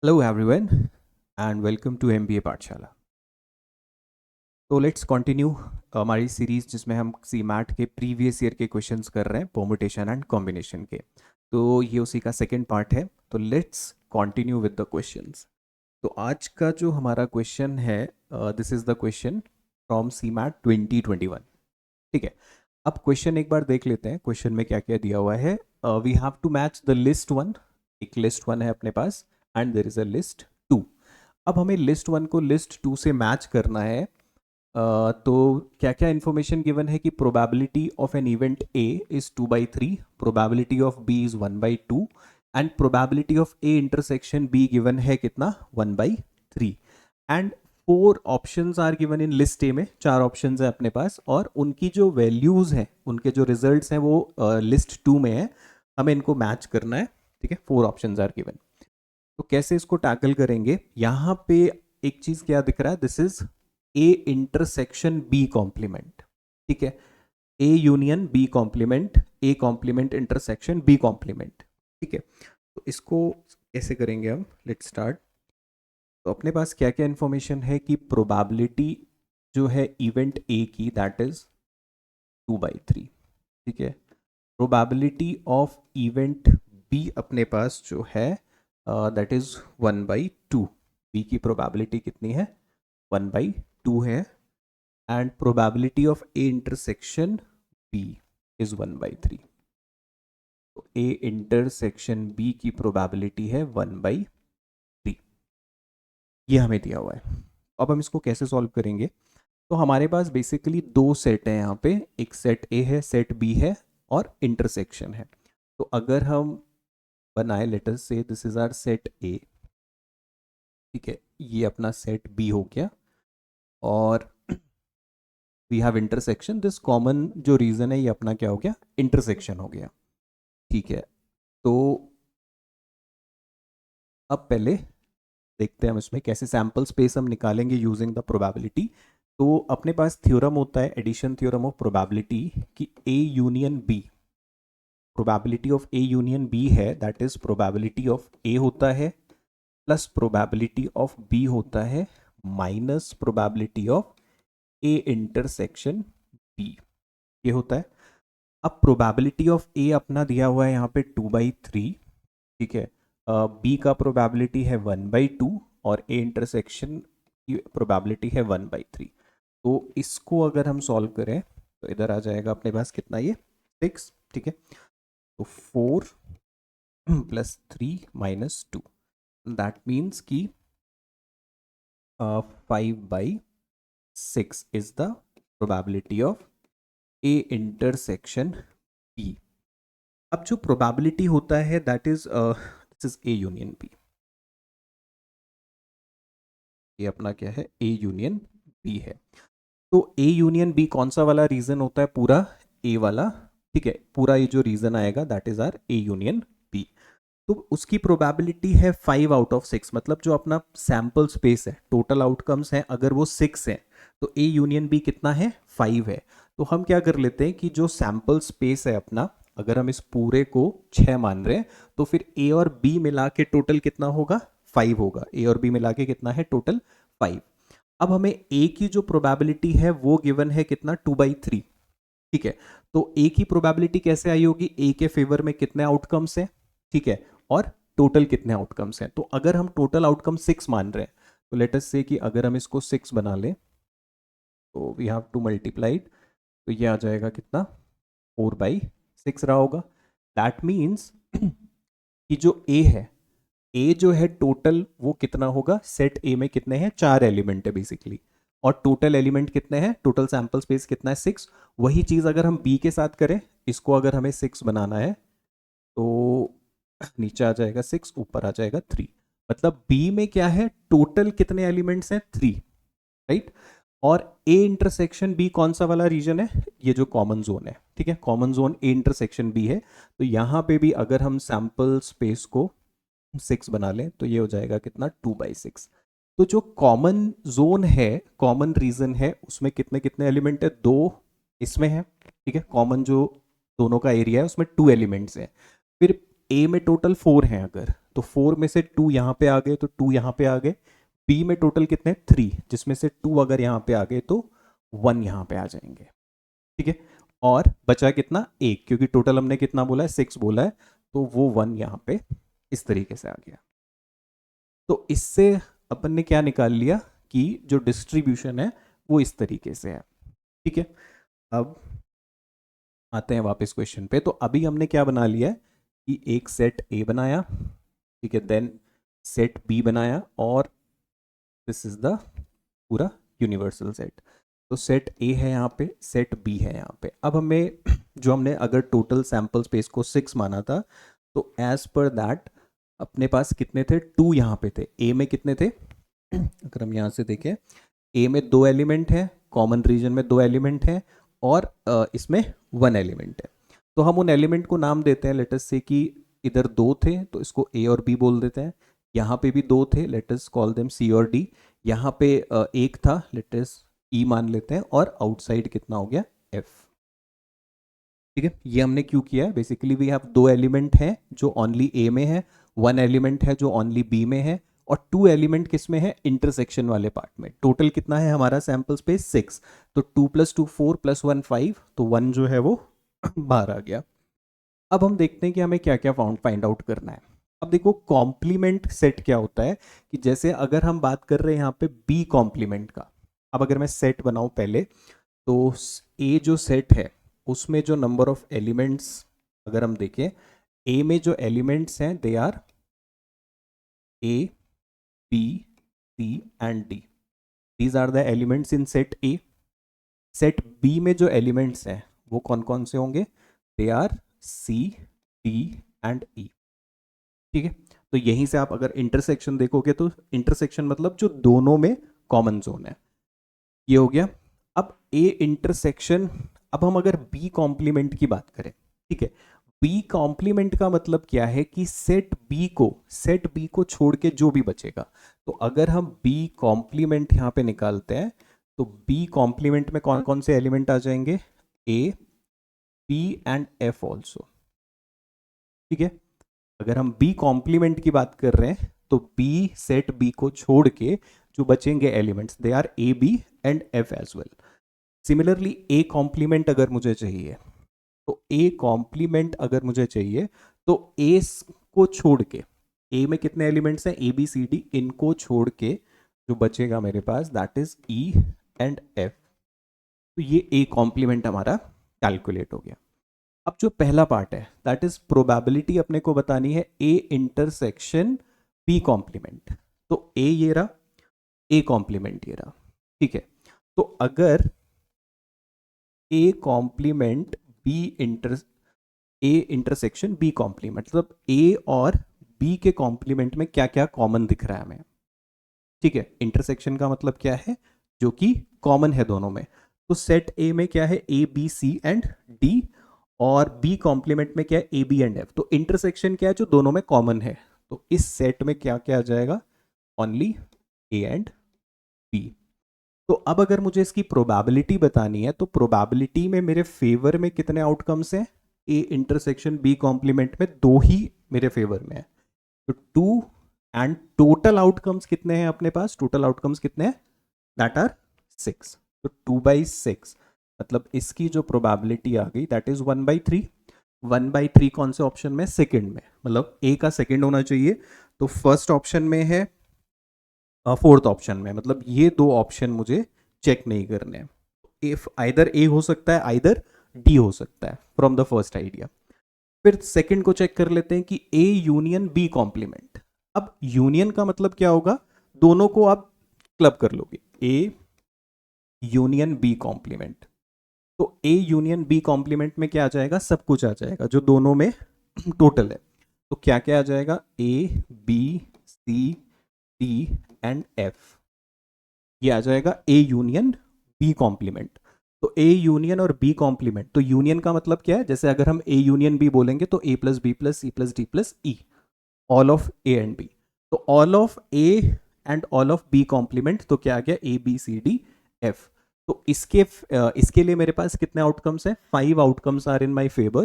Hello everyone and welcome to MBA पाठशाला। तो let's continue हमारी सीरीज जिसमें हम सी मैट के प्रीवियस ईयर के क्वेश्चंस कर रहे हैं परमुटेशन एंड कॉम्बिनेशन के। तो ये उसी का सेकंड पार्ट है। तो let's continue with the questions. तो आज का जो हमारा क्वेश्चन है, this is the question from CMAT 2021। ठीक है, अब क्वेश्चन एक बार देख लेते हैं क्वेश्चन में क्या क्या दिया हुआ है। We have to match the list one. एक लिस्ट वन है अपने पास and there is a list two. अब हमें लिस्ट वन को लिस्ट टू से मैच करना है। तो क्या क्या इन्फॉर्मेशन गिवन है कि probability of an event A is 2/3, probability of B is 1/2 and probability of A intersection B given है कितना 1/3 and 4 options are given in list A में। 4 ऑप्शंस है अपने पास और उनकी जो वैल्यूज हैं, उनके जो रिजल्ट्स हैं वो लिस्ट टू में है। हमें इनको मैच करना है। ठीक है, 4 ऑप्शंस आर गिवन। तो कैसे इसको टैकल करेंगे? यहाँ पे एक चीज क्या दिख रहा है, this is A intersection B complement. ठीक है, A union B complement, A complement intersection B complement. ठीक है, तो इसको कैसे करेंगे हम? Let's start. तो अपने पास क्या क्या इंफॉर्मेशन है कि प्रोबेबिलिटी जो है इवेंट ए की दैट इज 2/3। ठीक है, प्रोबेबिलिटी ऑफ इवेंट बी अपने पास जो है दैट इज 1/2। बी की प्रोबेबिलिटी कितनी है? 1/2 है and probability of A intersection B is 1/3। तो ए इंटरसेक्शन बी की प्रोबेबिलिटी है 1/3। ये हमें दिया हुआ है। अब हम इसको कैसे सॉल्व करेंगे? तो हमारे पास बेसिकली 2 सेट है यहाँ पे, एक सेट ए है, सेट बी है और इंटरसेक्शन है। तो अगर हम बनाए, let us say this is our set A. ठीक है, ये अपना सेट बी हो गया और we have intersection. This common जो रीजन है ये अपना क्या हो गया? इंटरसेक्शन हो गया। ठीक है, तो अब पहले देखते हैं हम इसमें कैसे सैंपल स्पेस हम निकालेंगे यूजिंग द प्रोबेबिलिटी। तो अपने पास थ्योरम होता है, एडिशन थ्योरम ऑफ प्रोबेबिलिटी, कि A union B, probability of A union B है that is probability of A होता है प्लस प्रोबेबिलिटी ऑफ बी होता है minus probability of A intersection B, ये होता है। अब प्रोबेबिलिटी ऑफ ए अपना दिया हुआ है यहाँ पे 2/3। ठीक है, बी का प्रोबेबिलिटी है 1/2 और ए इंटरसेक्शन की प्रोबेबिलिटी है 1/3। तो इसको अगर हम सॉल्व करें तो इधर आ जाएगा अपने पास कितना, ये 6। ठीक है, तो 4 प्लस 3 माइनस 2, दैट मीन्स कि 5/6 is the probability of A intersection B. अब जो प्रोबेबिलिटी होता है that is this is A union B. ये अपना क्या है? ए यूनियन बी है। तो ए यूनियन बी कौन सा वाला रीजन होता है? पूरा ए वाला। ठीक है, पूरा ये जो रीजन आएगा that is are A union B. तो उसकी प्रोबेबिलिटी है 5/6, मतलब जो अपना सैंपल स्पेस है, टोटल आउटकम्स हैं, अगर वो 6 है तो ए यूनियन बी कितना है? 5 है। तो हम क्या कर लेते हैं कि जो सैंपल स्पेस है अपना, अगर हम इस पूरे को 6 मान रहे हैं तो फिर ए और बी मिला के टोटल कितना होगा? 5 होगा। ए और बी मिला के कितना है टोटल? 5। अब हमें ए की जो प्रोबेबिलिटी है वो गिवन है कितना? 2/3। ठीक है, तो ए की प्रोबेबिलिटी कैसे आई होगी? ए के फेवर में कितने आउटकम्स हैं? ठीक है, और टोटल कितने आउटकम्स हैं? तो अगर हम टोटल आउटकम 6 मान रहे हैं तो लेट अस से कि अगर हम इसको 6 बना लें तो वी हैव टू मल्टीप्लाइड, तो ये आ जाएगा कितना? 4/6 रहा होगा। दैट मीन्स कि जो ए है, ए जो है टोटल वो कितना होगा? सेट ए में कितने हैं? 4 एलिमेंट है बेसिकली, और टोटल एलिमेंट कितने हैं? टोटल सैंपल स्पेस कितना है? 6। वही चीज अगर हम बी के साथ करें, इसको अगर हमें 6 बनाना है तो नीचे आ जाएगा 6, ऊपर आ जाएगा 3। मतलब बी में क्या है? टोटल कितने एलिमेंट्स हैं? 3, राइट। और ए इंटरसेक्शन बी कौन सा वाला रीजन है? ये जो कॉमन जोन है। ठीक है, common zone A intersection B है। तो यहां पे भी अगर हम सैंपल स्पेस को 6 बना लें तो ये हो जाएगा कितना? 2/6। तो जो कॉमन जोन है, कॉमन रीजन है, उसमें कितने कितने एलिमेंट है? 2 इसमें है। ठीक है, कॉमन जो दोनों का एरिया है उसमें 2 एलिमेंट्स हैं। फिर ए में टोटल 4 हैं अगर, तो 4 में से 2 यहाँ पे आ गए तो 2 यहाँ पे आ गए। बी में टोटल कितने 3, जिसमें से 2 अगर यहाँ पे आ गए तो 1 यहाँ पे आ जाएंगे, ठीक है। और बचा कितना 1, क्योंकि टोटल हमने कितना बोला है 6 बोला है, तो वो 1 यहाँ पे इस तरीके से आ गया। तो इससे अपन ने क्या निकाल लिया कि जो डिस्ट्रीब्यूशन है वो इस तरीके से है, ठीक है। अब आते हैं वापस क्वेश्चन पे। तो अभी हमने क्या बना लिया है कि एक सेट ए बनाया, ठीक है, देन सेट बी बनाया, और दिस इज द पूरा यूनिवर्सल सेट। तो सेट ए है यहाँ पे, सेट बी है यहाँ पे। अब हमें जो हमने अगर टोटल सैंपल स्पेस को 6 माना था, तो एज पर दैट अपने पास कितने थे 2 यहाँ पे थे। ए में कितने थे अगर हम यहाँ से देखें, ए में 2 एलिमेंट है, कॉमन रीजन में 2 एलिमेंट है, और इसमें 1 एलिमेंट है। तो हम उन एलिमेंट को नाम देते हैं, लेट अस से कि इधर 2 थे तो इसको ए और बी बोल देते हैं, यहाँ पे भी 2 थे, let us call them see और डी, यहाँ पे 1 था, लेट अस ई मान लेते हैं, और आउटसाइड कितना हो गया एफ, ठीक है। ये हमने क्यों किया है, बेसिकली वी हैव 2 एलिमेंट हैं जो ओनली ए में है, 1 एलिमेंट है जो ओनली बी में है, और 2 एलिमेंट किस में है इंटरसेक्शन वाले पार्ट में। टोटल कितना है हमारा सैंपल स्पेस 6, तो 2 + 2 4 + 1 5, तो 1 जो है वो बाहर आ गया। अब हम देखते हैं कि हमें क्या क्या फाइंड आउट करना है। अब देखो कॉम्प्लीमेंट सेट क्या होता है, कि जैसे अगर हम बात कर रहे हैं यहाँ पे बी कॉम्प्लीमेंट का, अब अगर मैं सेट बनाऊं पहले, तो ए जो सेट है उसमें जो नंबर ऑफ एलिमेंट्स अगर हम देखें, ए में जो एलिमेंट्स हैं they are A B C and D, these are the elements in set A. Set B में जो एलिमेंट्स हैं वो कौन कौन से होंगे, they are C D and E, ठीक है। तो यहीं से आप अगर इंटरसेक्शन देखोगे, तो इंटरसेक्शन मतलब जो दोनों में कॉमन जोन है, ये हो गया। अब ए इंटरसेक्शन, अब हम अगर बी कॉम्प्लीमेंट की बात करें, ठीक है, बी कॉम्प्लीमेंट का मतलब क्या है कि सेट बी को छोड़ के जो भी बचेगा, तो अगर हम बी कॉम्प्लीमेंट यहां पे निकालते हैं, तो बी कॉम्प्लीमेंट में कौन कौन से एलिमेंट आ जाएंगे, A B and F also, ठीक है। अगर हम बी कॉम्प्लीमेंट की बात कर रहे हैं, तो बी सेट बी को छोड़ के जो बचेंगे elements they are A B and F as well. Similarly A complement अगर मुझे चाहिए, तो ए कॉम्प्लीमेंट अगर मुझे चाहिए, तो ए को छोड़ के, ए में कितने एलिमेंट्स हैं ए बी सी डी, इनको छोड़ के जो बचेगा मेरे पास that is E and F. तो ये ए कॉम्प्लीमेंट हमारा कैलकुलेट हो गया। अब जो पहला पार्ट है दैट इज प्रोबेबिलिटी अपने को बतानी है ए इंटरसेक्शन बी कॉम्प्लीमेंट। तो ए ये रहा, ए कॉम्प्लीमेंट ये रहा, ठीक है। तो अगर A complement B intersection B complement, मतलब ए और बी के कॉम्प्लीमेंट में क्या क्या कॉमन दिख रहा है हमें, ठीक है। इंटरसेक्शन का मतलब क्या है, जो कि कॉमन है दोनों में। तो सेट ए में क्या है A B C and D, और बी कॉम्प्लीमेंट में क्या है ए बी एंड एफ। तो इंटरसेक्शन क्या है जो दोनों में कॉमन है, तो इस सेट में क्या क्या आ जाएगा, ओनली ए एंड बी। तो अब अगर मुझे इसकी प्रोबेबिलिटी बतानी है, तो प्रोबेबिलिटी में मेरे फेवर में कितने आउटकम्स हैं, ए इंटरसेक्शन बी कॉम्प्लीमेंट में 2 ही मेरे फेवर में है, तो 2, एंड टोटल आउटकम्स कितने हैं अपने पास, टोटल आउटकम्स कितने हैं दैट आर 6, तो 2/6, मतलब इसकी जो प्रोबेबिलिटी आ गई दैट इज 1/3। 1/3 कौन से ऑप्शन में, सेकंड में, मतलब ए का सेकंड होना चाहिए, तो फर्स्ट ऑप्शन में है, फोर्थ ऑप्शन में, मतलब ये 2 ऑप्शन मुझे चेक नहीं करने। इफ आइदर ए हो सकता है, आइदर डी हो सकता है फ्रॉम द फर्स्ट आइडिया। फिर सेकंड को चेक कर लेते हैं कि ए यूनियन बी कॉम्प्लीमेंट। अब यूनियन का मतलब क्या होगा, दोनों को आप क्लब कर लोगे, ए यूनियन बी कॉम्प्लीमेंट। तो ए यूनियन बी कॉम्प्लीमेंट में क्या आ जाएगा, सब कुछ आ जाएगा जो दोनों में टोटल है। तो क्या क्या आ जाएगा, A B C D and F, ये आ जाएगा ए यूनियन बी कॉम्प्लीमेंट। तो ए यूनियन और बी कॉम्प्लीमेंट, तो यूनियन का मतलब क्या है, जैसे अगर हम ए यूनियन बी बोलेंगे तो A plus B plus C plus D plus E, all of A and B. तो all of A and all of B complement, तो क्या आ गया A B C D F. तो इसके लिए मेरे पास कितने आउटकम्स हैं, 5 outcomes are in my favour,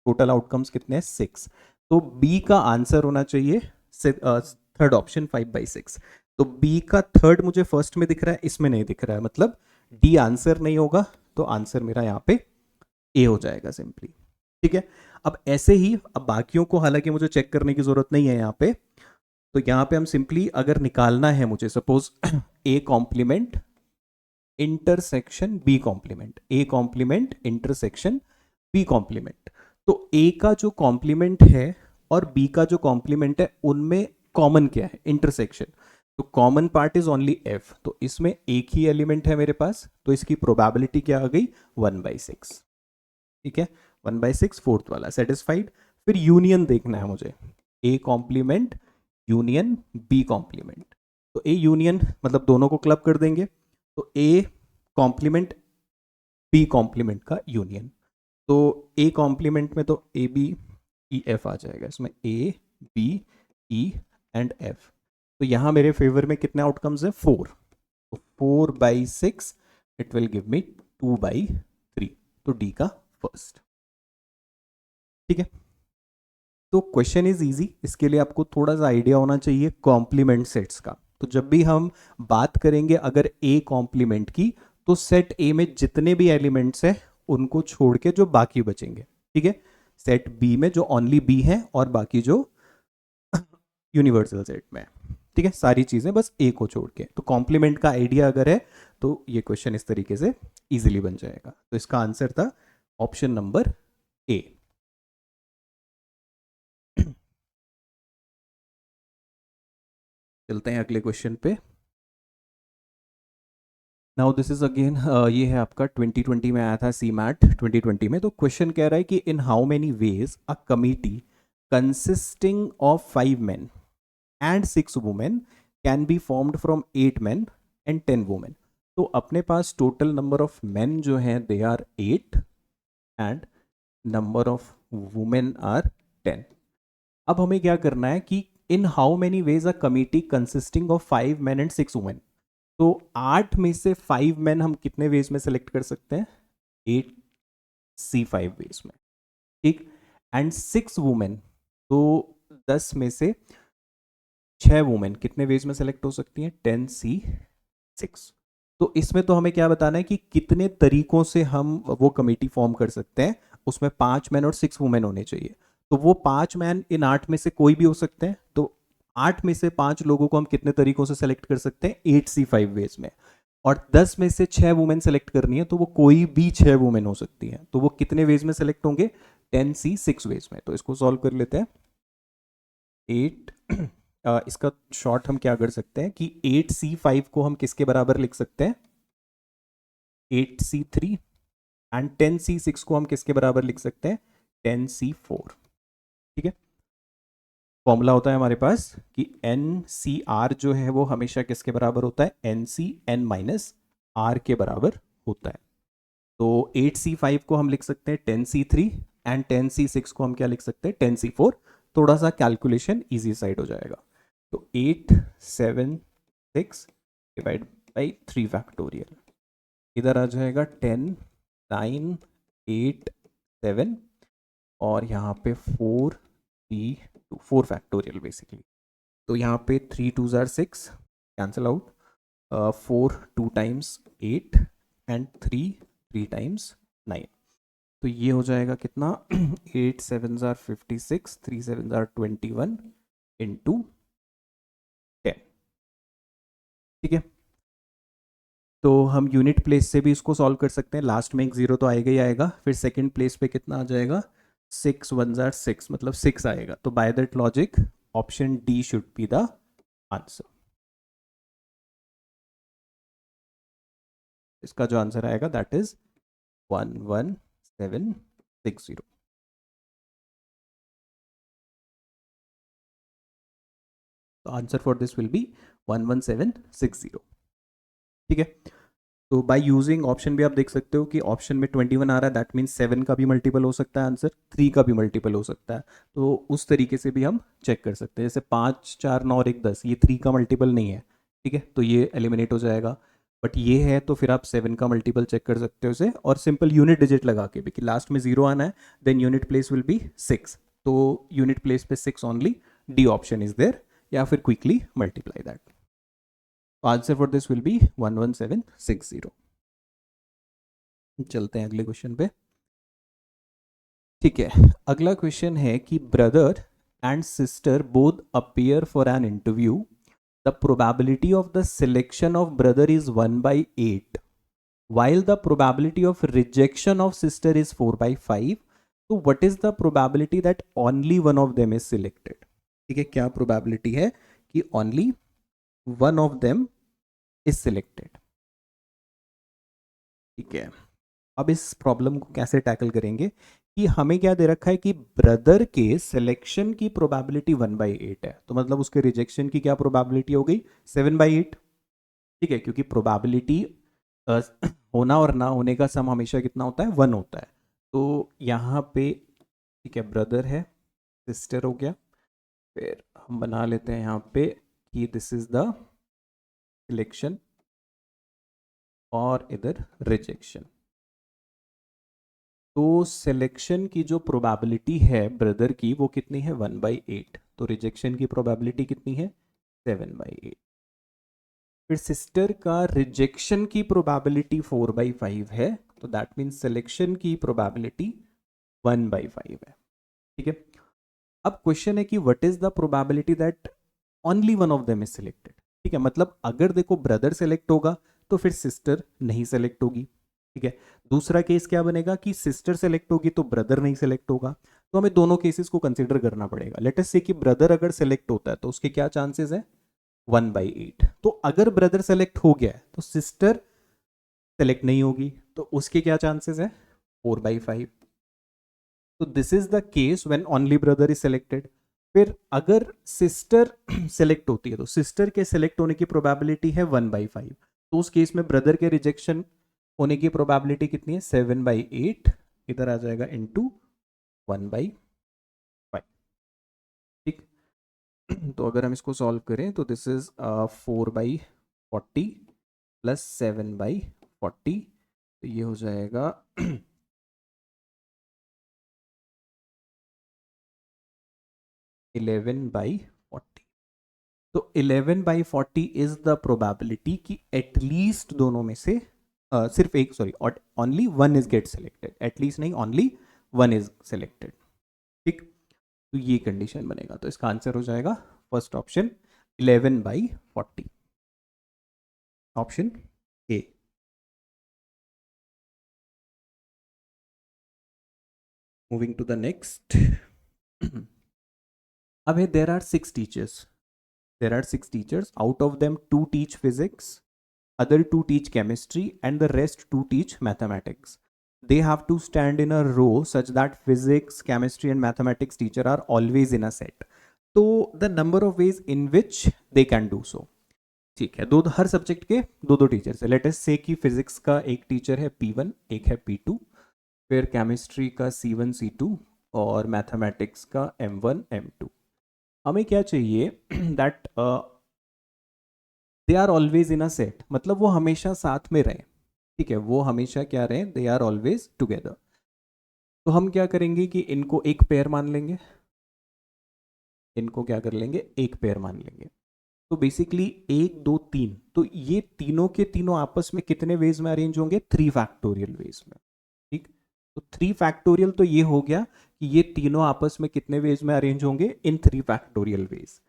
total outcomes कितने हैं 6। तो बी का आंसर होना चाहिए थर्ड ऑप्शन 5/6। तो बी का थर्ड मुझे फर्स्ट में दिख रहा है, इसमें नहीं दिख रहा है, मतलब डी आंसर नहीं होगा। तो आंसर मेरा यहाँ पे ए हो जाएगा सिंपली। ठीक है, अब ऐसे ही अब बाकियों को हालांकि मुझे चेक करने की जरूरत नहीं है यहाँ पे। तो यहाँ पे हम सिंपली अगर निकालना है मुझे, suppose A complement intersection B complement, A complement intersection B complement. तो ए का जो कॉम्प्लीमेंट है और बी का जो कॉम्प्लीमेंट है उनमें कॉमन क्या है, इंटरसेक्शन। तो common part is only F, तो इसमें एक ही एलिमेंट है मेरे पास, तो इसकी प्रोबेबिलिटी क्या आ गई, 1/6। ठीक है, 1/6 फोर्थ वाला सेटिस्फाइड। फिर यूनियन देखना है मुझे, A complement union B complement. तो ए यूनियन मतलब दोनों को क्लब कर देंगे, तो ए कॉम्प्लीमेंट बी कॉम्प्लीमेंट का यूनियन। तो ए कॉम्प्लीमेंट में तो ए बी ई एफ आ जाएगा, इसमें A B E and F. तो यहाँ मेरे फेवर में कितने आउटकम्स है, 4। तो 4/6 इट विल गिव मी 2/3। तो डी का फर्स्ट। ठीक है, तो क्वेश्चन इज इजी, इसके लिए आपको थोड़ा सा आइडिया होना चाहिए कॉम्प्लीमेंट सेट्स का। तो जब भी हम बात करेंगे अगर ए कॉम्प्लीमेंट की, तो सेट ए में जितने भी एलिमेंट्स हैं उनको छोड़ के जो बाकी बचेंगे, ठीक है, सेट बी में जो ओनली बी है और बाकी जो यूनिवर्सल सेट में है, ठीक है, सारी चीजें बस ए को छोड़ के। तो कॉम्प्लीमेंट का आइडिया अगर है तो ये क्वेश्चन इस तरीके से इजीली बन जाएगा। तो इसका आंसर था ऑप्शन नंबर ए। चलते हैं अगले क्वेश्चन पे। नाउ दिस इज अगेन, ये है आपका 2020 में आया था, सी मैट 2020 में। तो क्वेश्चन कह रहा है कि in how many ways a committee consisting of 5 men and 6 women can be formed from 8 men and 10 women। तो अपने पास टोटल नंबर ऑफ men जो हैं they are 8 and number of women are 10। अब हमें क्या करना है कि in how many ways a committee consisting of 5 men and 6 women। तो 8 में से 5 men हम कितने वेज में सेलेक्ट कर सकते हैं, 8C5 वेज में, ठीक। एंड 6 वुमेन, तो 10 में से 6 वुमेन कितने वेज में सेलेक्ट हो सकती हैं, 10C6। तो इसमें तो हमें क्या बताना है कि कितने तरीकों से हम वो कमेटी फॉर्म कर सकते हैं। उसमें 5 मैन और 6 वुमेन होने चाहिए। तो वो 5 मैन इन 8 में से कोई भी हो सकते हैं। तो 8 में से 5 लोगों को हम कितने तरीकों से सेलेक्ट कर सकते हैं, 8C5 वेज में। और 10 में से 6 वुमेन सेलेक्ट करनी है, तो वो कोई भी 6 वुमेन हो सकती हैं। तो वो कितने वेज में सेलेक्ट होंगे, 10C6 वेज में। तो इसको सॉल्व कर लेते हैं। 8 इसका शॉर्ट हम क्या कर सकते हैं कि 8C5 को हम किसके बराबर लिख सकते हैं, 8C3। एंड 10C6 को हम किसके बराबर लिख सकते हैं, 10C4। ठीक है, फॉर्मूला होता है हमारे पास कि NCR जो है वो हमेशा किसके बराबर होता है, NCN-R के बराबर होता है। तो 8C5 को हम लिख सकते हैं 10C3 एंड 10C6 को हम क्या लिख सकते हैं, 10C4। थोड़ा सा कैलकुलेशन इजी साइड हो जाएगा। तो 8 7 6 डिवाइड बाई 3 फैक्टोरियल, इधर आ जाएगा 10 9 8 7, और यहाँ पे 4 3 2 4 फैक्टोरियल बेसिकली। तो यहाँ पे 3 2s are 6 cancel out, 4 2 times 8 and 3 times 9। तो ये हो जाएगा कितना, 8 7s are 56, 3 7s are 21 into 10। ठीक है, तो हम यूनिट प्लेस से भी इसको सॉल्व कर सकते हैं। लास्ट में एक जीरो तो आएगा ही आएगा। फिर सेकंड प्लेस पे कितना आ जाएगा, 6 1s are 6, मतलब 6 आएगा। तो by that logic option D should be the answer. इसका जो आंसर आएगा दैट इज 11760। तो answer for this will be 11760। ठीक है, तो बाय यूजिंग ऑप्शन भी आप देख सकते हो कि ऑप्शन में 21 आ रहा है, दैट मीन्स 7 का भी मल्टीपल हो सकता है आंसर, 3 का भी मल्टीपल हो सकता है। तो उस तरीके से भी हम चेक कर सकते हैं। जैसे 5 4 9 और 1 10, ये 3 का मल्टीपल नहीं है, ठीक है, तो ये एलिमिनेट हो जाएगा। बट ये है तो फिर आप 7 का मल्टीपल चेक कर सकते हो इसे, और सिंपल यूनिट डिजिट लगा के भी कि लास्ट में 0 आना है, then unit place will be 6। तो यूनिट प्लेस पे 6 only, D option is there, या फिर quickly multiply that. Answer for this will be 11760। चलते हैं अगले क्वेश्चन पे। ठीक है, अगला क्वेश्चन है कि brother and sister both appear for an interview, the probability of the selection of brother is 1/8 while the probability of rejection of sister is 4/5, तो what is the probability that only one of them is selected? ठीक है, क्या probability है कि only one of them is selected? ठीक है, अब इस प्रॉब्लम को कैसे टैकल करेंगे कि हमें क्या दे रखा है कि ब्रदर के सिलेक्शन की प्रोबेबिलिटी 1/8 है, तो मतलब उसके रिजेक्शन की क्या प्रोबेबिलिटी हो गई 7/8। ठीक है, क्योंकि प्रोबेबिलिटी होना और ना होने का सम हमेशा कितना होता है 1 होता है। तो यहाँ पे ठीक है, ब्रदर है, सिस्टर हो गया, फिर हम बना लेते हैं यहाँ पे कि दिस इज द सिलेक्शन और इधर रिजेक्शन। तो सिलेक्शन की जो प्रोबेबिलिटी है ब्रदर की वो कितनी है 1/8, तो रिजेक्शन की प्रोबेबिलिटी कितनी है 7/8। फिर सिस्टर का रिजेक्शन की प्रोबेबिलिटी 4/5 है, तो दैट मीन्स सिलेक्शन की प्रोबेबिलिटी 1/5 है। ठीक है, अब क्वेश्चन है कि what is the probability that only one of them is selected. ठीक है, मतलब अगर देखो ब्रदर सेलेक्ट होगा तो फिर सिस्टर नहीं सेलेक्ट होगी। ठीक है, दूसरा केस क्या बनेगा कि सिस्टर सेलेक्ट होगी तो ब्रदर नहीं सेलेक्ट होगा, तो हमें दोनों केसेस को कंसिडर करना पड़ेगा। लेट अस से कि ब्रदर अगर सेलेक्ट होता है तो उसके क्या चांसेस है 1/8, तो अगर ब्रदर सेलेक्ट हो गया है तो सिस्टर सेलेक्ट नहीं होगी, तो उसके क्या चांसेस है 4/5। तो this is the case when only brother is selected. फिर अगर सिस्टर सेलेक्ट होती है तो सिस्टर के सेलेक्ट होने की प्रोबेबिलिटी है 1/5, तो उस केस में ब्रदर के रिजेक्शन होने की प्रोबेबिलिटी कितनी है 7/8, इधर आ जाएगा इनटू 1/5। ठीक, तो अगर हम इसको सॉल्व करें तो दिस इज 4/40 प्लस 7/40, तो ये हो जाएगा 11/40। तो 11/40 इज द प्रोबेबिलिटी कि एटलीस्ट दोनों में से सिर्फ एक, sorry, only one is get selected, at least नहीं ओनली वन इज सेलेक्टेड। ठीक, तो ये कंडीशन बनेगा, तो इसका आंसर हो जाएगा first option 11/40, option A. Moving to the next. अब है there are 6 teachers, there are 6 teachers, out of them 2 teach physics, other 2 teach chemistry, and the rest 2 teach mathematics. They have to stand in a row such that physics, chemistry and mathematics teacher are always in a set. तो the number of ways in which they can do so. ठीक है, दो हर subject के दो दो teachers है। Late us से कि फिजिक्स का एक टीचर है P1, एक है P2, फिर केमिस्ट्री का C1 C2 और मैथमेटिक्स का M1 M2। हमें क्या चाहिए that they are always in a set, मतलब वो हमेशा साथ में रहें। ठीक है, वो हमेशा क्या रहें, दे आर ऑलवेज टुगेदर। तो हम क्या करेंगे कि इनको एक पेयर मान लेंगे, इनको क्या कर लेंगे एक पेयर मान लेंगे। तो बेसिकली 1 2 3, तो ये तीनों के तीनों आपस में कितने वेज में अरेंज होंगे 3 फैक्टोरियल वेज में। ठीक, तो 3 फैक्टोरियल तो ये हो गया कि ये तीनों आपस में कितने वेज में अरेंज होंगे इन 3 फैक्टोरियल वेज।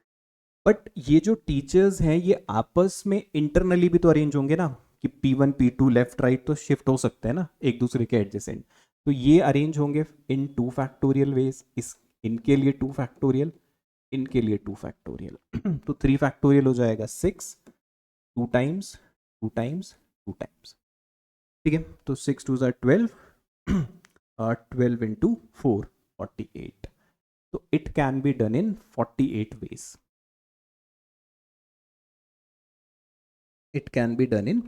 बट ये जो टीचर्स हैं ये आपस में इंटरनली भी तो अरेंज होंगे ना, कि P1 P2 लेफ्ट राइट तो शिफ्ट हो सकते हैं ना एक दूसरे के एडजेसेंट, तो ये अरेंज होंगे इन 2 फैक्टोरियल वेज। इस इनके लिए 2 फैक्टोरियल, इनके लिए 2 फैक्टोरियल तो 3 फैक्टोरियल हो जाएगा 6, 2 टाइम्स 2 टाइम्स 2 टाइम्स। ठीक है, तो 6 2 12, 12 into 4 48, तो it can be done in 48 ways. It can be done in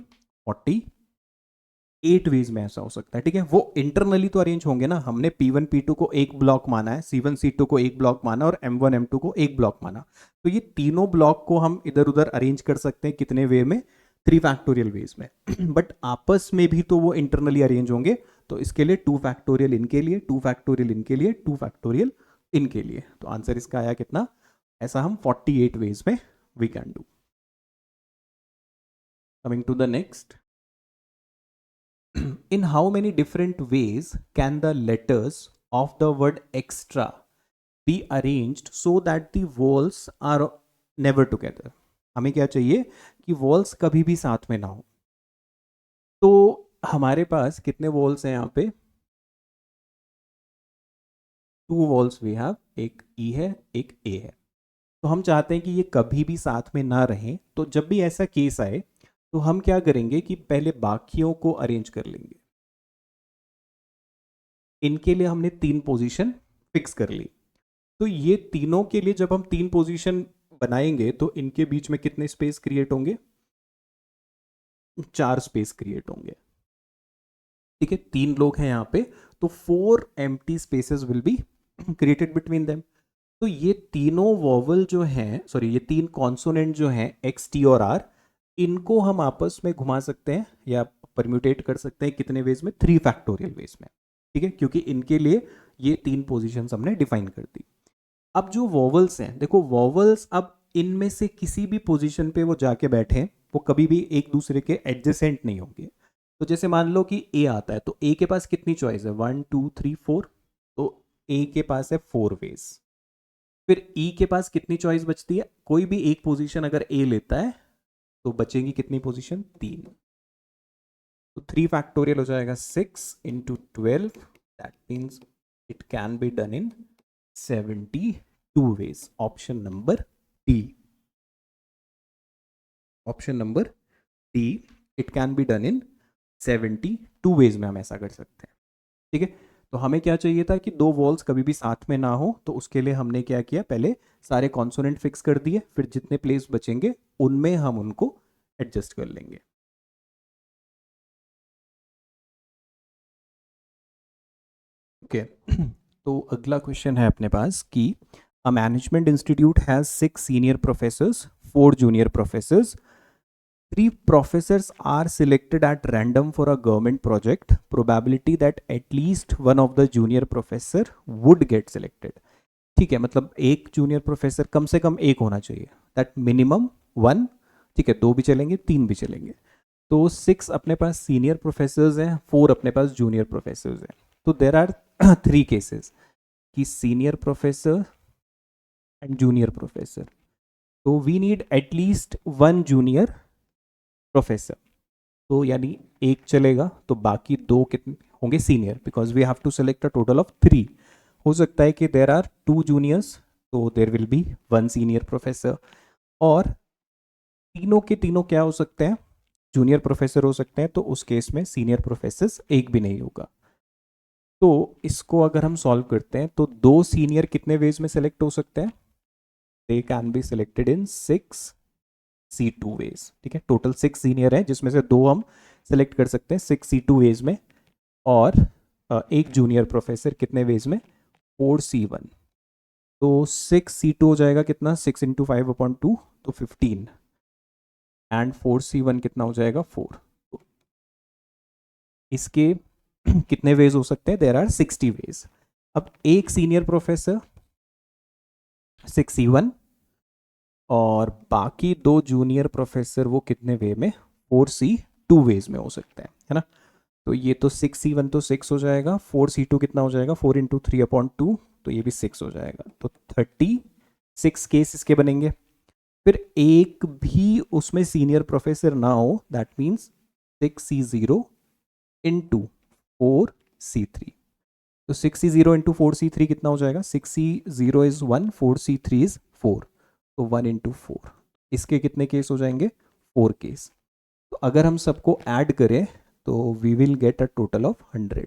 48 ways में ऐसा हो सकता है। ठीक है, वो इंटरनली तो अरेंज होंगे ना, हमने P1 P2 को एक ब्लॉक माना है, C1 C2 को एक ब्लॉक माना और M1 M2 को एक ब्लॉक माना, तो ये तीनों ब्लॉक को हम इधर उधर अरेंज कर सकते हैं कितने वे में 3 फैक्टोरियल वेज में बट आपस में भी तो वो इंटरनली अरेंज होंगे, तो इसके लिए 2 फैक्टोरियल इनके लिए, 2 फैक्टोरियल इनके लिए, 2 फैक्टोरियल इनके लिए। तो आंसर इसका आया कितना, ऐसा हम 48 वेज में we can do. Coming to the next, in how many different ways can the letters of the word extra be arranged so that the vowels are never together? हमें क्या चाहिए कि वॉल्स कभी भी साथ में ना हो। तो हमारे पास कितने वॉल्स हैं यहाँ पे, 2 वॉल्स वी हैव, एक ई है एक ए है। तो हम चाहते हैं कि ये कभी भी साथ में ना रहें। तो जब भी ऐसा केस आए तो हम क्या करेंगे कि पहले बाकियों को अरेंज कर लेंगे। इनके लिए हमने 3 पोजीशन फिक्स कर ली। तो ये तीनों के लिए जब हम 3 पोजीशन बनाएंगे तो इनके बीच में कितने स्पेस क्रिएट होंगे, 4 स्पेस क्रिएट होंगे। ठीक है, 3 लोग हैं यहाँ पे, तो 4 empty spaces will be created between them. तो ये तीनों वॉवल जो हैं, सॉरी ये 3 कॉन्सोनेंट जो हैं एक्स टी और आर, इनको हम आपस में घुमा सकते हैं या परम्यूटेट कर सकते हैं कितने वेज में, 3 फैक्टोरियल वेज में। ठीक है, क्योंकि इनके लिए ये 3 पोजीशंस हमने डिफाइन कर दी। अब जो वॉवल्स हैं, देखो वॉवल्स अब इनमें से किसी भी पोजीशन पे वो जाके बैठे, वो कभी भी एक दूसरे के एडजेसेंट नहीं होंगे। तो जैसे मान लो कि ए आता है, तो ए के पास कितनी चॉइस है, 1 2 3 4, तो ए के पास है 4 वेज। फिर ई के पास कितनी चॉइस बचती है, कोई भी एक पोजीशन अगर ए लेता है तो बचेंगी कितनी पोजीशन, 3। तो 3 फैक्टोरियल हो जाएगा 6 into 12, that means it can be done in 72 ways. Option number D, option number D, it can be done in 72 ways में हम ऐसा कर सकते हैं। ठीक है, तो हमें क्या चाहिए था कि 2 वॉल्स कभी भी साथ में ना हो, तो उसके लिए हमने क्या किया, पहले सारे कॉन्सोनेंट फिक्स कर दिए, फिर जितने प्लेस बचेंगे उनमें हम उनको एडजस्ट कर लेंगे। ओके तो अगला क्वेश्चन है अपने पास कि a management institute has 6 senior professors, 4 junior professors, 3 professors are selected at random for a government project. Probability that at least one of the junior professor would get selected. ठीक है, मतलब एक junior professor कम से कम एक होना चाहिए, that minimum 1। ठीक है, 2 भी चलेंगे 3 भी चलेंगे। तो 6 अपने पास सीनियर प्रोफेसर्स हैं, 4 अपने पास जूनियर प्रोफेसर्स हैं। तो देर आर 3 केसेस कि senior professor and junior professor. तो we need at least 1 junior professor. तो यानी एक चलेगा, तो बाकी 2 कितने होंगे, senior, because we have to select a total of 3। हो सकता है कि देर आर 2 जूनियर्स, तो there will be 1 senior professor. और तीनों के तीनों क्या हो सकते हैं, जूनियर प्रोफेसर हो सकते हैं, तो उस केस में सीनियर प्रोफेसर एक भी नहीं होगा। तो इसको अगर हम सॉल्व करते हैं तो 2 सीनियर कितने वेज में सेलेक्ट हो सकते हैं, they can be selected in 6 C2 ways. ठीक है, टोटल 6 सीनियर है जिसमें से 2 हम सेलेक्ट कर सकते हैं 6 C2 वेज में, और एक जूनियर प्रोफेसर कितने वेज में, 4C1। तो 6C2 हो जाएगा कितना, 6 इंटू 5/2, तो 15, एंड 4C1 कितना हो जाएगा, 4। तो इसके कितने वेज हो सकते हैं, देर आर 60 वेज। अब एक सीनियर प्रोफेसर 6C1 और बाकी 2 जूनियर प्रोफेसर वो कितने वे में, 4C2 वेज में हो सकते हैं, है ना। तो ये तो 6C1 तो 6 हो जाएगा, 4C2 कितना हो जाएगा, 4 इंटू 3/2, तो ये भी 6 हो जाएगा। तो 36 केस इसके बनेंगे। फिर एक भी उसमें सीनियर प्रोफेसर ना हो, that means 6C0 into 4C3। तो 6C0 इंटू 4C3 कितना हो जाएगा, 6C0 इज 1, 4C3 इज 4, तो 1 इंटू 4। इसके कितने केस हो जाएंगे, 4 केस। तो अगर हम सबको ऐड करें तो we will get a total of 100।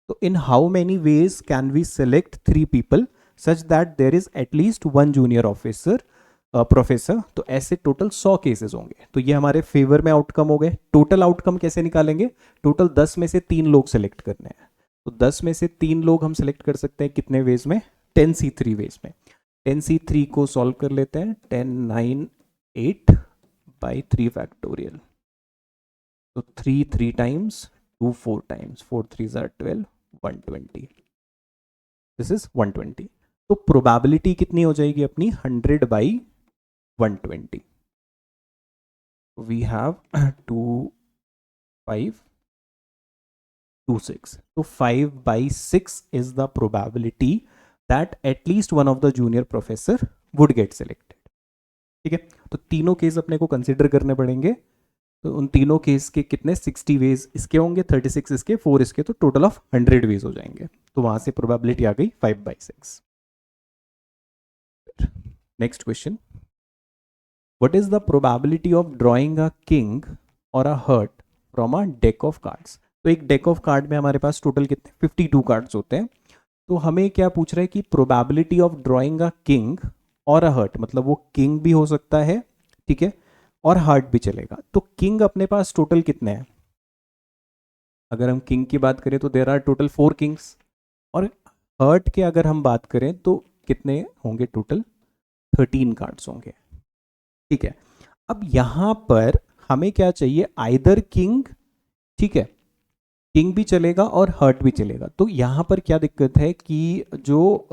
तो in how many ways can we select 3 people such that there is at least 1 junior officer professor. तो ऐसे टोटल 100 केसेस होंगे। तो ये हमारे फेवर में आउटकम हो गए। टोटल आउटकम कैसे निकालेंगे, टोटल 10 में से 3 लोग सेलेक्ट करने हैं। तो 10 में से 3 लोग हम सेलेक्ट कर सकते हैं कितने वेज में, 10C3 वेज में। 10C3 को सॉल्व कर लेते हैं, 10 9 8 बाई 3 फैक्टोरियल। तो 3 3 times, 2 4 times, 4 3s are 12, 120। This is 120। तो प्रोबेबिलिटी कितनी हो जाएगी अपनी 100/120. We have 2 5 2 6. तो 5/6 is the probability that at least one of the junior professor would get selected. ठीक है, तो तीनों केस अपने को कंसिडर करने पड़ेंगे. तो उन तीनों केस के कितने 60 वेज इसके होंगे, 36 इसके, 4 इसके, तो टोटल ऑफ 100 वेज हो जाएंगे. तो वहां से प्रोबेबिलिटी आ गई 5/6. Next question, what is the probability of drawing a king और a heart from a deck of cards. तो एक डेक ऑफ कार्ड में हमारे पास टोटल कितने 52 कार्ड्स होते हैं. तो हमें क्या पूछ रहा है कि probability of drawing a king और अ हर्ट, मतलब वो किंग भी हो सकता है, ठीक है, और हार्ट भी चलेगा. तो किंग अपने पास टोटल कितने हैं, अगर हम किंग की बात करें तो देयर आर टोटल 4 किंग्स. और हर्ट के अगर हम बात करें तो कितने होंगे, टोटल 13 कार्ड्स होंगे. ठीक है, अब यहां पर हमें क्या चाहिए, आइदर किंग, ठीक है, किंग भी चलेगा और हर्ट भी चलेगा. तो यहां पर क्या दिक्कत है कि जो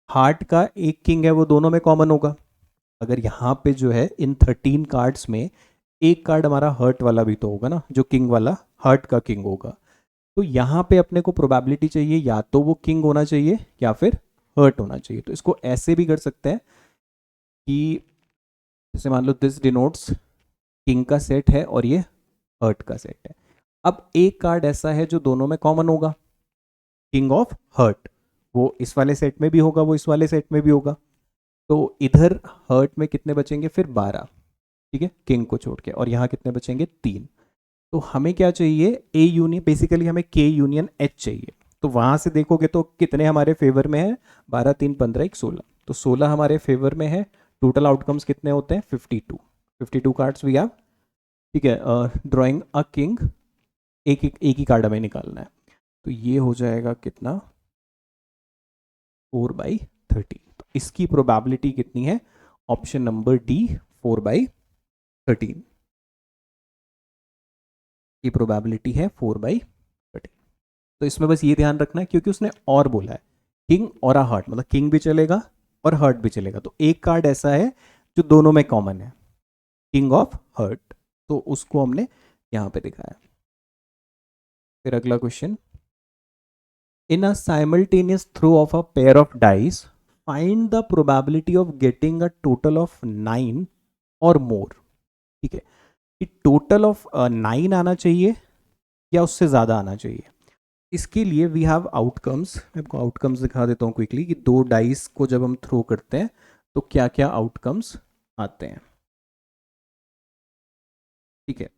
हार्ट का एक किंग है वो दोनों में कॉमन होगा. अगर यहाँ पे जो है इन 13 कार्ड्स में एक कार्ड हमारा हर्ट वाला भी तो होगा ना, जो किंग वाला हर्ट का किंग होगा. तो यहाँ पे अपने को प्रोबेबिलिटी चाहिए या तो वो किंग होना चाहिए या फिर हर्ट होना चाहिए. तो इसको ऐसे भी कर सकते हैं कि जैसे मान लो दिस डिनोट्स किंग का सेट है और ये हर्ट का सेट है. अब एक कार्ड ऐसा है जो दोनों में कॉमन होगा, किंग ऑफ हर्ट, वो इस वाले सेट में भी होगा, वो इस वाले सेट में भी होगा. तो इधर हर्ट में कितने बचेंगे फिर 12, ठीक है, किंग को छोड़ के, और यहाँ कितने बचेंगे 3. तो हमें क्या चाहिए, ए यूनियन, बेसिकली हमें के यूनियन एच चाहिए. तो वहां से देखोगे तो कितने हमारे फेवर में है, 12 3 15 1 16, तो 16 हमारे फेवर में है. टोटल आउटकम्स कितने होते हैं 52 कार्ड्स वी हैव. ठीक है, ड्राइंग अ किंग, एक ही कार्ड हमें निकालना है. तो ये हो जाएगा कितना 4/30. तो इसकी प्रोबेबिलिटी कितनी है, ऑप्शन नंबर डी 4/13 की प्रोबेबिलिटी है 4/13. तो इसमें बस ये ध्यान रखना है क्योंकि उसने और बोला है किंग और अ हर्ट, मतलब किंग भी चलेगा और हर्ट भी चलेगा. तो एक कार्ड ऐसा है जो दोनों में कॉमन है, किंग ऑफ हर्ट, तो उसको हमने यहां पे दिखाया. फिर अगला question, in a simultaneous throw of a pair of dice find the probability of getting a total of 9 or मोर. ठीक है, कि टोटल ऑफ 9 आना चाहिए या उससे ज़्यादा आना चाहिए. इसके लिए वी हैव आउटकम्स. मैं आपको आउटकम्स दिखा देता हूँ क्विकली कि दो डाइस को जब हम थ्रो करते हैं तो क्या क्या आउटकम्स आते हैं. ठीक है,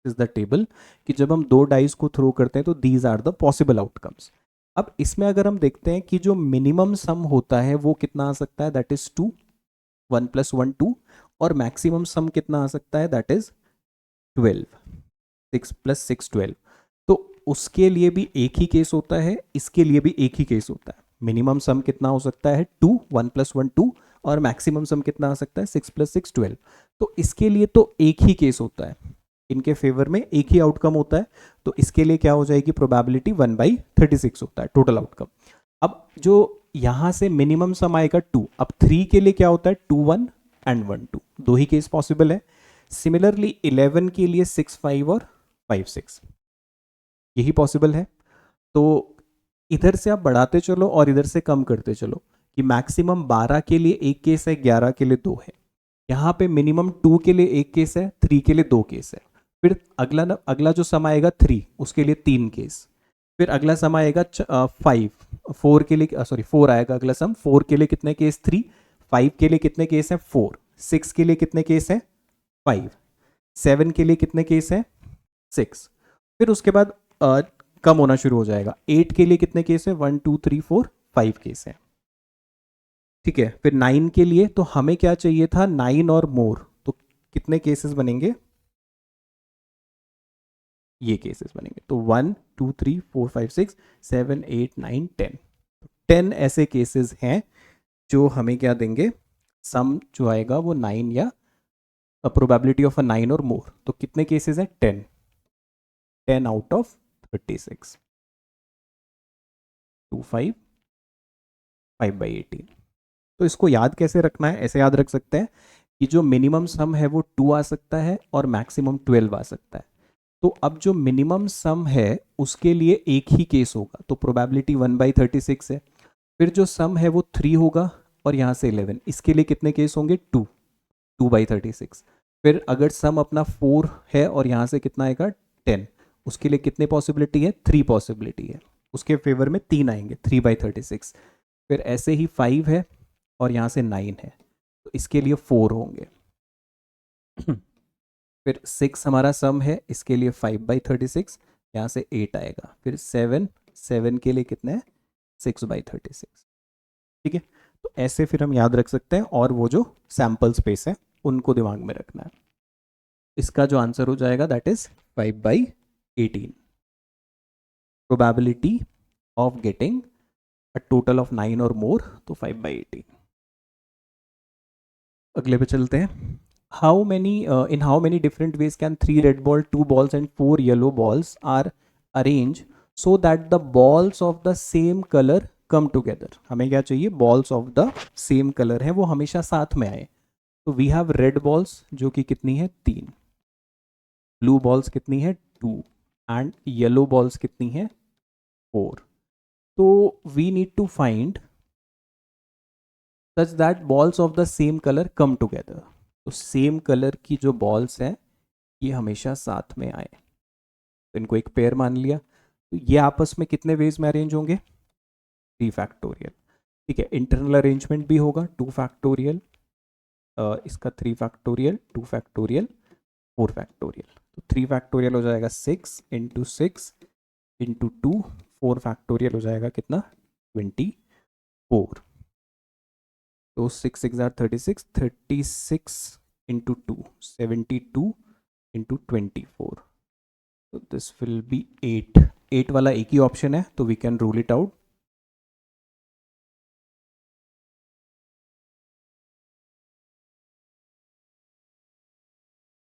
इज द टेबल कि जब हम दो डाइस को थ्रो करते हैं तो these are the possible outcomes. अब इसमें अगर हम देखते हैं कि जो मिनिमम सम होता है वो कितना आ सकता है, दैट इज 2, 1 + 1 2, और मैक्सिमम सम कितना आ सकता है, दैट इज 12, 6 + 6 12. तो उसके लिए भी एक ही केस होता है, इसके लिए भी एक ही केस होता है. मिनिमम सम कितना हो सकता है 2, 1 + 1 2, और मैक्सिमम सम कितना आ सकता है 6 + 6 12. तो इसके लिए तो एक ही केस होता है, इनके फेवर में एक ही आउटकम होता है. तो इसके लिए क्या हो जाएगी प्रोबेबिलिटी 1/36 होता है टोटल आउटकम. अब जो यहां से मिनिमम सम आएगा 2. अब 3 के लिए क्या होता है 2 1 एंड 1 2, दो ही केस पॉसिबल है. सिमिलरली 11 के लिए 6 5 और 5 6, यही पॉसिबल है. तो इधर से आप बढ़ाते चलो और इधर से कम करते चलो कि मैक्सिमम 12 के लिए एक केस है, 11 के लिए 2 है. यहाँ पे मिनिमम 2 के लिए एक केस है, 3 के लिए 2 केस है. फिर अगला जो सम आएगा 3, उसके लिए 3 केस. फिर अगला सम आएगा 5, 4 के लिए, सॉरी 4 आएगा अगला सम, 4 के लिए कितने केस 3, 5 के लिए कितने केस हैं 4, 6 के लिए कितने केस हैं 5, 7 के लिए कितने केस हैं 6. फिर उसके बाद कम होना शुरू हो जाएगा. 8 के लिए कितने केस है 1 2 3 4 5 केस है. ठीक है, फिर 9 के लिए तो हमें क्या चाहिए था 9 और मोर, तो कितने केसेस बनेंगे, ये केसेस बनेंगे. तो 1 2 3 4 5 6 7 8 9 10, 10 ऐसे केसेस हैं जो हमें क्या देंगे, सम जो आएगा वो 9 या probability of a 9 or more. तो कितने केसेस हैं 10, 10 आउट ऑफ 36, 2 5 5/18। तो इसको याद कैसे रखना है, ऐसे याद रख सकते हैं कि जो मिनिमम सम है वो 2 आ सकता है और मैक्सिमम 12 आ सकता है। तो अब जो मिनिमम सम है उसके लिए एक ही केस होगा, तो प्रोबेबिलिटी 1/36 है। फिर जो सम है वो 3 होगा और यहाँ से 11, इसके लिए कितने केस होंगे, 2/36। फिर अगर सम अपना 4 है और यहाँ से कितना आएगा 10, उसके लिए कितने पॉसिबिलिटी है, 3 पॉसिबिलिटी है, उसके फेवर में 3 आएंगे, 3/36। फिर ऐसे ही 5 है और यहाँ से 9 है, तो इसके लिए 4 होंगे। फिर 6 हमारा सम है, इसके लिए 5/36, यहाँ से 8 आएगा। फिर 7 के लिए कितने हैं, 6/36। ठीक है, तो ऐसे फिर हम याद रख सकते हैं, और वो जो सैम्पल स्पेस है उनको दिमाग में रखना है। इसका जो आंसर हो जाएगा that is 5/18। Probability of getting a total of 9 or more, तो 5/18। अगले पे चलते हैं। How many in how many different ways can 3 red ball, 2 balls and 4 yellow balls are arrange so that the balls of the same colour come together. हमें क्या चाहिए, balls of the same colour है वो हमेशा साथ में आए। तो वी हैव रेड बॉल्स जो कि कितनी है 3, ब्लू बॉल्स कितनी है 2 एंड येलो बॉल्स कितनी है 4। तो we need to find such that balls of the same colour come together. तो सेम कलर की जो बॉल्स हैं ये हमेशा साथ में आए, तो इनको एक पेयर मान लिया। तो ये आपस में कितने वेज में अरेंज होंगे, 3 फैक्टोरियल। ठीक है, इंटरनल अरेंजमेंट भी होगा, 2 फैक्टोरियल, इसका 3 फैक्टोरियल, 2 फैक्टोरियल, 4 फैक्टोरियल। तो 3 फैक्टोरियल हो जाएगा 6 इंटू 6 इंटू 2, 4 फैक्टोरियल हो जाएगा कितना, 24। तो 6 6 36, 36 इंटू 2, 72 इंटू 24। तो दिस विल बी 8। 8 वाला एक ही ऑप्शन है, तो we can rule it out.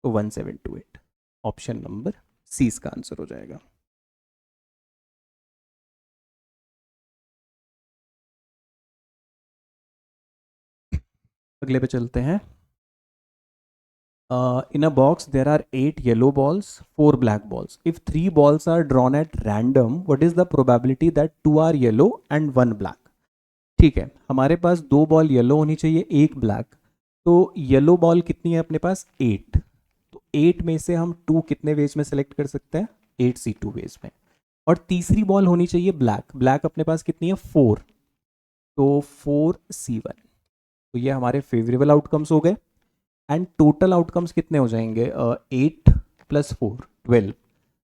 तो 1728 ऑप्शन नंबर सी इसका आंसर हो जाएगा। अगले पे चलते हैं। In a box there are 8 yellow balls, 4 black balls. If 3 balls are drawn at random, what is the probability that 2 are yellow and 1 black? ठीक है, हमारे पास 2 बॉल येलो होनी चाहिए, 1 ब्लैक। तो येलो बॉल कितनी है अपने पास 8, तो 8 में से हम 2 कितने वेज में सेलेक्ट कर सकते हैं, 8C2 वेज में। और तीसरी बॉल होनी चाहिए ब्लैक, ब्लैक अपने पास कितनी है 4, तो 4C1। तो ये हमारे फेवरेबल आउटकम्स हो गए। एंड टोटल आउटकम्स कितने हो जाएंगे, 8 + 4 12,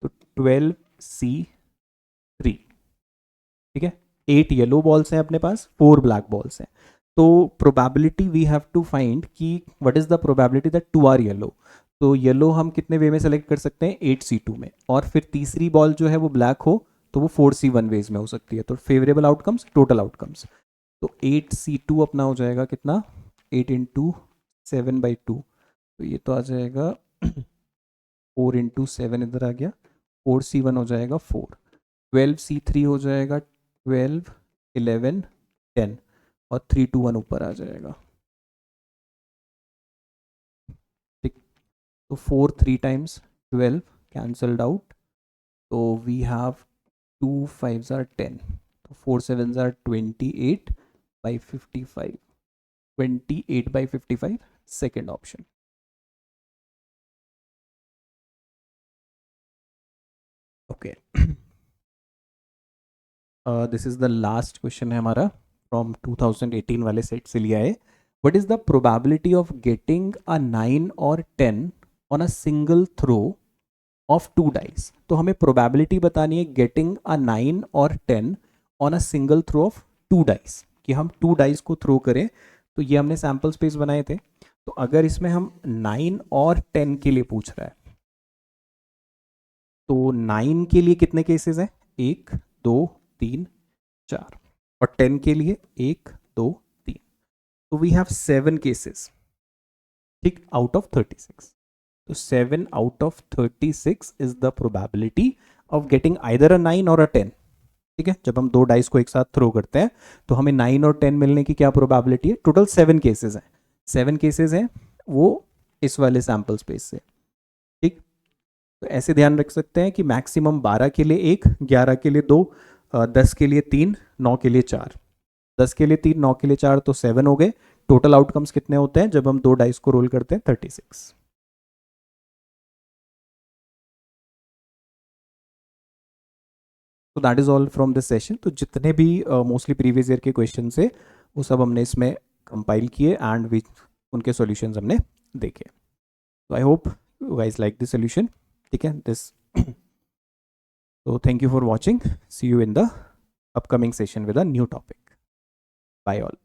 तो 12C3। ठीक है, 8 येलो बॉल्स हैं अपने पास, 4 ब्लैक बॉल्स हैं। तो probability we have to find कि what is the probability that 2 are yellow. तो येलो हम कितने वे में सेलेक्ट कर सकते हैं, 8C2 में। और फिर तीसरी बॉल जो है वो ब्लैक हो तो वो 4C1 वेज में हो सकती है। तो फेवरेबल आउटकम्स, टोटल आउटकम्स, तो 8C2 अपना हो जाएगा कितना, 8 इंटू 7/2, तो ये तो आ जाएगा 4 इंटू 7 इधर आ गया, 4C1 हो जाएगा 4, 12C3 हो जाएगा 12, 11, 10, और 3 2 1 ऊपर आ जाएगा। ठीक, तो 4 3 टाइम्स 12 कैंसल्ड आउट, तो वी हैव 2 5s are 10, तो 4 7s are 28/55, 28/55 second option. Okay, this is the last question है हमारा फ्रॉम 2018 वाले सेट से लिया है। What is the probability of getting a 9 or 10 on a single throw of 2 dice. तो हमें प्रोबेबिलिटी बतानी है getting a 9 or 10 on a single throw of 2 dice, कि हम 2 डाइस को थ्रो करें। तो ये हमने सैम्पल स्पेस बनाए थे। तो अगर इसमें हम 9 और 10 के लिए पूछ रहा है, तो 9 के लिए कितने केसेस हैं, 1 2 3 4, और 10 के लिए 1 2 3, तो वी हैव 7 केसेस। ठीक, आउट ऑफ 36, तो 7 out of 36 is the probability of getting either a 9 और अ 10। ठीक है, जब हम 2 डाइस को एक साथ थ्रो करते हैं तो हमें 9 और 10 मिलने की क्या प्रोबेबिलिटी है? टोटल 7 केसेस हैं, 7 केसेस हैं वो इस वाले सैंपल स्पेस से। ठीक, तो ऐसे ध्यान रख सकते हैं कि मैक्सिमम 12 के लिए 1, 11 के लिए 2, 10 के लिए 3, 9 के लिए 4। 10 के लिए 3, 9 के लिए 4 तो 7 हो गए। टोटल आउटकम्स कितने होते हैं जब हम 2 डाइस को रोल करते हैं? 36। तो that is all from this session. तो जितने भी मोस्टली प्रीवियस ईयर के क्वेश्चन है वो सब हमने इसमें कंपाइल किए एंड उनके सॉल्यूशंस हमने देखे। तो I hope you guys like this solution. ठीक है, this so thank you for watching. See you in the upcoming session with a new topic. Bye all.